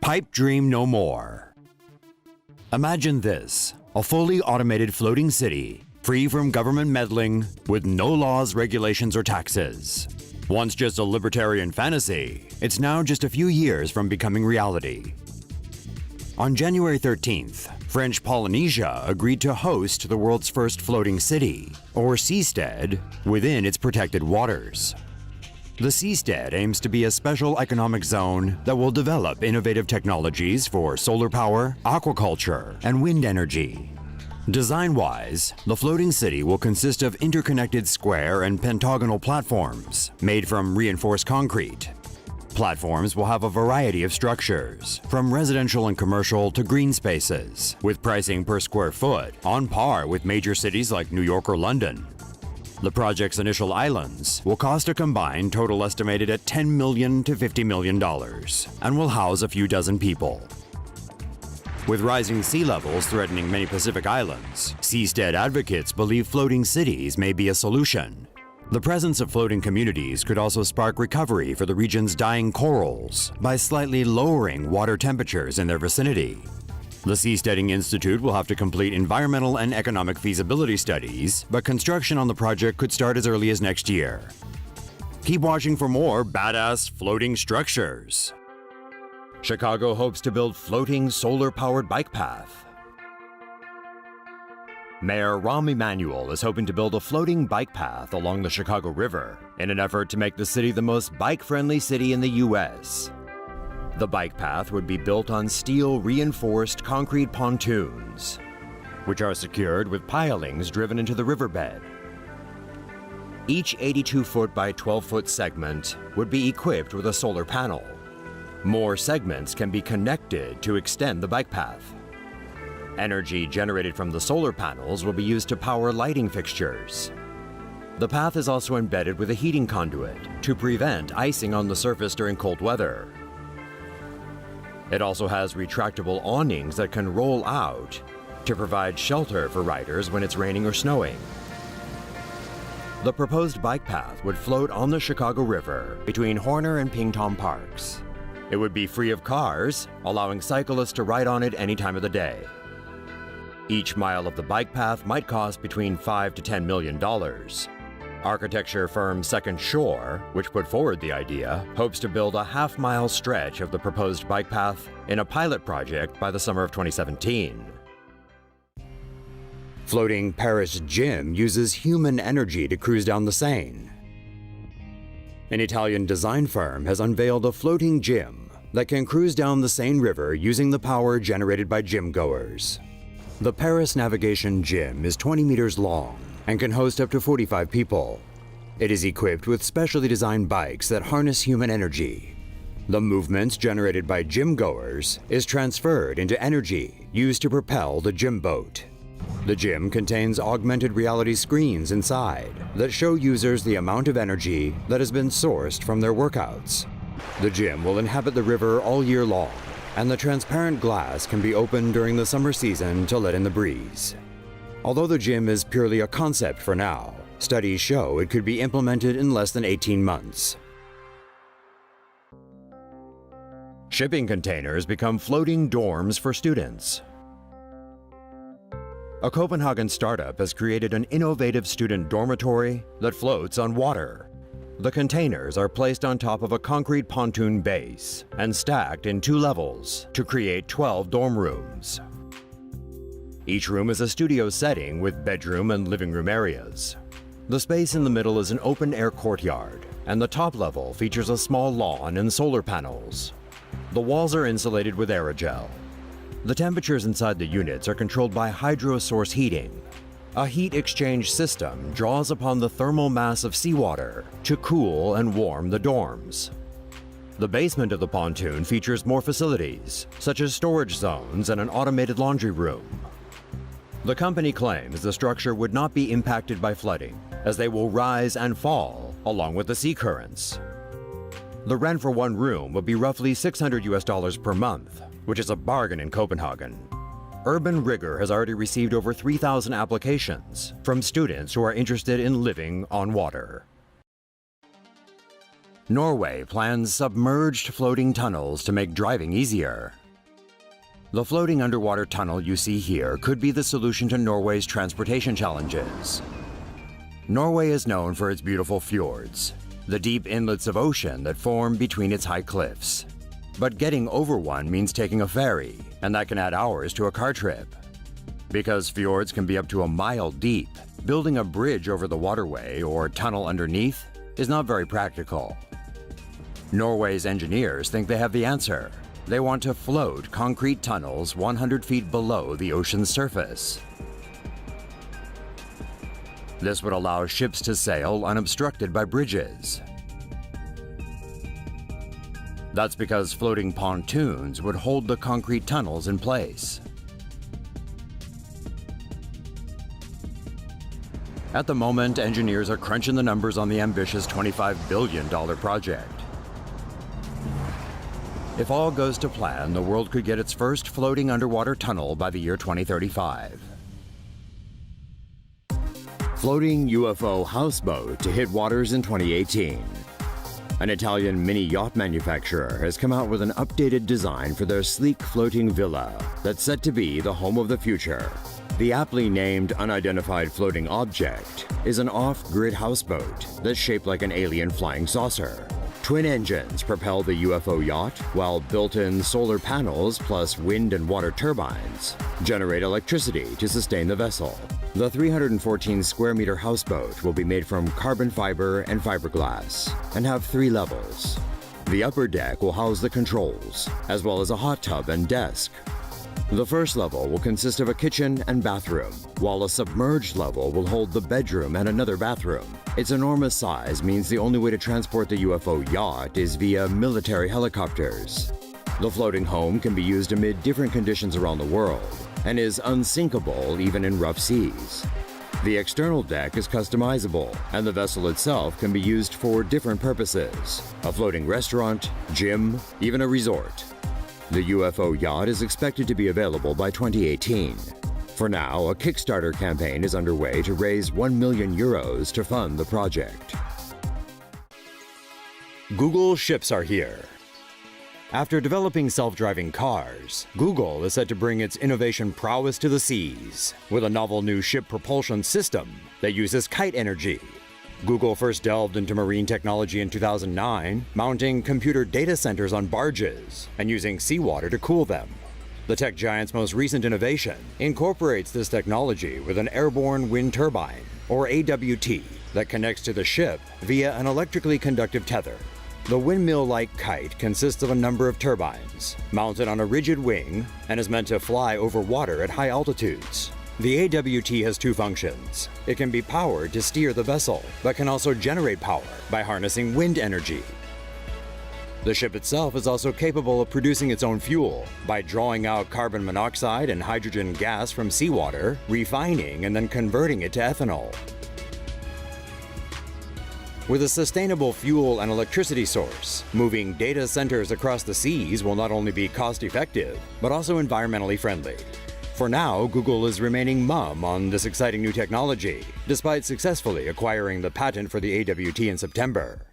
Pipe dream no more. Imagine this, a fully automated floating city, free from government meddling, with no laws, regulations, or taxes. Once just a libertarian fantasy, it's now just a few years from becoming reality. On January 13th, French Polynesia agreed to host the world's first floating city, or seastead, within its protected waters. The seastead aims to be a special economic zone that will develop innovative technologies for solar power, aquaculture, and wind energy. Design-wise, the floating city will consist of interconnected square and pentagonal platforms made from reinforced concrete. Platforms will have a variety of structures, from residential and commercial to green spaces, with pricing per square foot on par with major cities like New York or London. The project's initial islands will cost a combined total estimated at $10 million to $50 million and will house a few dozen people. With rising sea levels threatening many Pacific islands, seastead advocates believe floating cities may be a solution. The presence of floating communities could also spark recovery for the region's dying corals by slightly lowering water temperatures in their vicinity. The Seasteading Institute will have to complete environmental and economic feasibility studies, but construction on the project could start as early as next year. Keep watching for more badass floating structures. Chicago hopes to build floating solar-powered bike path. Mayor Rahm Emanuel is hoping to build a floating bike path along the Chicago River in an effort to make the city the most bike-friendly city in the U.S. The bike path would be built on steel-reinforced concrete pontoons, which are secured with pilings driven into the riverbed. Each 82-foot by 12-foot segment would be equipped with a solar panel. More segments can be connected to extend the bike path. Energy generated from the solar panels will be used to power lighting fixtures. The path is also embedded with a heating conduit to prevent icing on the surface during cold weather. It also has retractable awnings that can roll out to provide shelter for riders when it's raining or snowing. The proposed bike path would float on the Chicago River between Horner and Pingtom parks. It would be free of cars, allowing cyclists to ride on it any time of the day. Each mile of the bike path might cost between $5 to $10 million. Architecture firm Second Shore, which put forward the idea, hopes to build a half-mile stretch of the proposed bike path in a pilot project by the summer of 2017. Floating Paris Gym uses human energy to cruise down the Seine. An Italian design firm has unveiled a floating gym that can cruise down the Seine River using the power generated by gym-goers. The Paris Navigation Gym is 20 meters long and can host up to 45 people. It is equipped with specially designed bikes that harness human energy. The movements generated by gym-goers is transferred into energy used to propel the gym boat. The gym contains augmented reality screens inside that show users the amount of energy that has been sourced from their workouts. The gym will inhabit the river all year long, and the transparent glass can be opened during the summer season to let in the breeze. Although the gym is purely a concept for now, studies show it could be implemented in less than 18 months. Shipping containers become floating dorms for students. A Copenhagen startup has created an innovative student dormitory that floats on water. The containers are placed on top of a concrete pontoon base and stacked in 2 levels to create 12 dorm rooms. Each room is a studio setting with bedroom and living room areas. The space in the middle is an open-air courtyard, and the top level features a small lawn and solar panels. The walls are insulated with aerogel. The temperatures inside the units are controlled by hydro-source heating. A heat exchange system draws upon the thermal mass of seawater to cool and warm the dorms. The basement of the pontoon features more facilities, such as storage zones and an automated laundry room. The company claims the structure would not be impacted by flooding, as they will rise and fall along with the sea currents. The rent for one room would be roughly $600 per month, which is a bargain in Copenhagen. Urban Rigor has already received over 3,000 applications from students who are interested in living on water. Norway plans submerged floating tunnels to make driving easier. The floating underwater tunnel you see here could be the solution to Norway's transportation challenges. Norway is known for its beautiful fjords, the deep inlets of ocean that form between its high cliffs. But getting over one means taking a ferry, and that can add hours to a car trip. Because fjords can be up to a mile deep, building a bridge over the waterway or tunnel underneath is not very practical. Norway's engineers think they have the answer. They want to float concrete tunnels 100 feet below the ocean's surface. This would allow ships to sail unobstructed by bridges. That's because floating pontoons would hold the concrete tunnels in place. At the moment, engineers are crunching the numbers on the ambitious $25 billion project. If all goes to plan, the world could get its first floating underwater tunnel by the year 2035. Floating UFO houseboat to hit waters in 2018. An Italian mini yacht manufacturer has come out with an updated design for their sleek floating villa that's set to be the home of the future. The aptly named unidentified floating object is an off-grid houseboat that's shaped like an alien flying saucer. Twin engines propel the UFO yacht, while built-in solar panels plus wind and water turbines generate electricity to sustain the vessel. The 314 square meter houseboat will be made from carbon fiber and fiberglass and have 3 levels. The upper deck will house the controls, as well as a hot tub and desk. The first level will consist of a kitchen and bathroom, while a submerged level will hold the bedroom and another bathroom. Its enormous size means the only way to transport the UFO yacht is via military helicopters. The floating home can be used amid different conditions around the world and is unsinkable even in rough seas. The external deck is customizable, and the vessel itself can be used for different purposes: a floating restaurant, gym, even a resort. The UFO yacht is expected to be available by 2018. For now, a Kickstarter campaign is underway to raise €1 million to fund the project. Google ships are here. After developing self-driving cars, Google is set to bring its innovation prowess to the seas with a novel new ship propulsion system that uses kite energy. Google first delved into marine technology in 2009, mounting computer data centers on barges and using seawater to cool them. The tech giant's most recent innovation incorporates this technology with an airborne wind turbine, or AWT, that connects to the ship via an electrically conductive tether. The windmill-like kite consists of a number of turbines, mounted on a rigid wing, and is meant to fly over water at high altitudes. The AWT has 2 functions. It can be powered to steer the vessel, but can also generate power by harnessing wind energy. The ship itself is also capable of producing its own fuel by drawing out carbon monoxide and hydrogen gas from seawater, refining, and then converting it to ethanol. With a sustainable fuel and electricity source, moving data centers across the seas will not only be cost-effective, but also environmentally friendly. For now, Google is remaining mum on this exciting new technology, despite successfully acquiring the patent for the AWT in September.